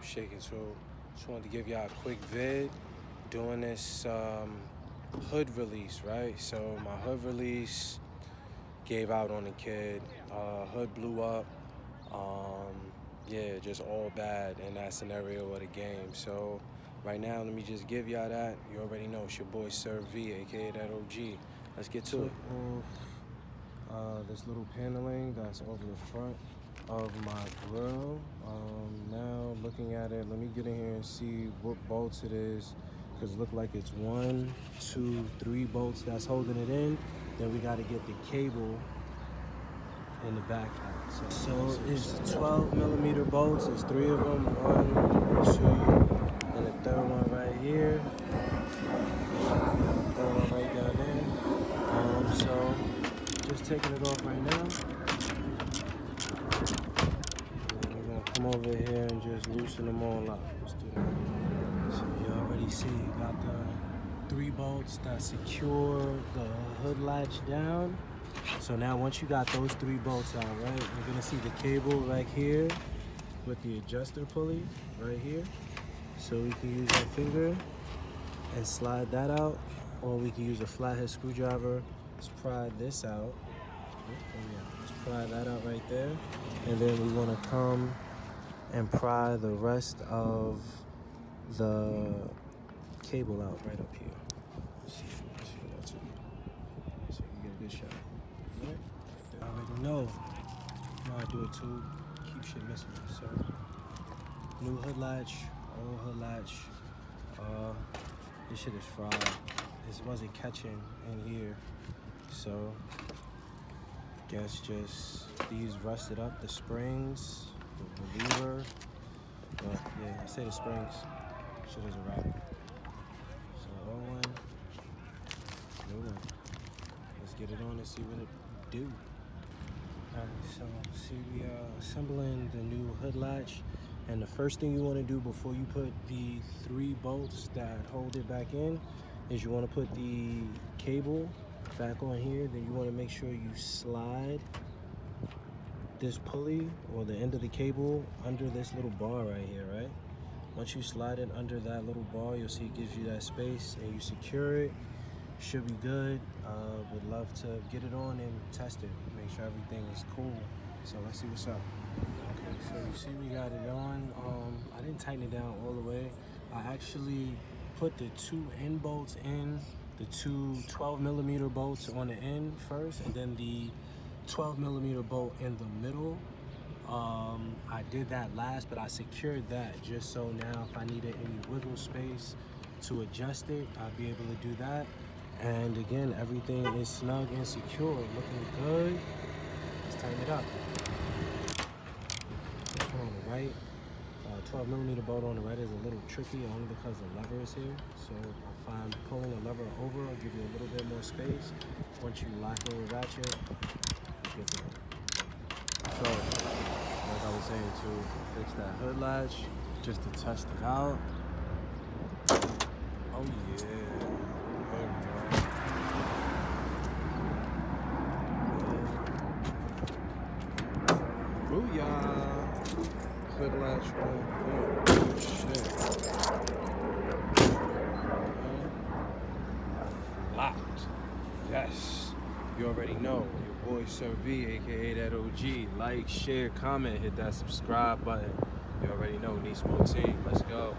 Shaking. So just wanted to give y'all a quick vid doing this hood release, right? So my hood release gave out on the kid. Hood blew up. Yeah, just all bad in that scenario of the game. So right now, let me just give y'all that. You already know it's your boy Sir V, aka that OG. Let's get to it. This little paneling that's over the front of my grill. Now looking at it, let me get in here and see what bolts it is, because it look like it's 1, 2, 3 bolts that's holding it in. Then we got to get the cable in the back out. So it's 12 millimeter bolts. It's 3 of them. 1, 2, and the third one right here. Third one right down there. So just taking it off right now. And we're gonna come over here and just loosen them all up. Let's do that. So you already see you got the 3 bolts that secure the hood latch down. So now once you got those 3 bolts out, right, you're gonna see the cable right here with the adjuster pulley right here. So we can use our finger and slide that out, or we can use a flathead screwdriver. Let's pry this out. Let's pry that out right there. And then we wanna come and pry the rest of the cable out right up here. Let's see that too. So you can get a good shot. Right? I already know how I do it too. Keep shit missing. So new hood latch, old hood latch. This shit is fried. This wasn't catching in here. So guess just these rusted up, the springs, the lever. But yeah, I say the springs. Shit is a wrap. So old one, new one. Let's get it on and see what it do. Alright, so see we are assembling the new hood latch, and the first thing you want to do before you put the 3 bolts that hold it back in is you want to put the cable back on here. Then you want to make sure you slide this pulley or the end of the cable under this little bar right here, right? Once you slide it under that little bar, you'll see it gives you that space, and you secure it. Should be good. Would love to get it on and test it, make sure everything is cool. So let's see what's up. Okay, so you see we got it on. I didn't tighten it down all the way. I actually put the 2 end bolts in, the 2 12 millimeter bolts on the end first, and then the 12 millimeter bolt in the middle. I did that last, but I secured that just so now if I needed any wiggle space to adjust it, I'll be able to do that. And again, everything is snug and secure, looking good. Let's tighten it up. On the right, 12 millimeter bolt on the right is a little tricky only because the lever is here. So I find pulling the lever over will give you a little bit more space. Once you lock in the ratchet, it's good to go. So, like I was saying too, fix that hood latch just to test it out. Oh yeah. Booyah! Hood latch on point. Oh shit. Locked. Yes. You already know. Your boy Sir V, aka that OG. Like, share, comment, hit that subscribe button. You already know. Need some more team. Let's go.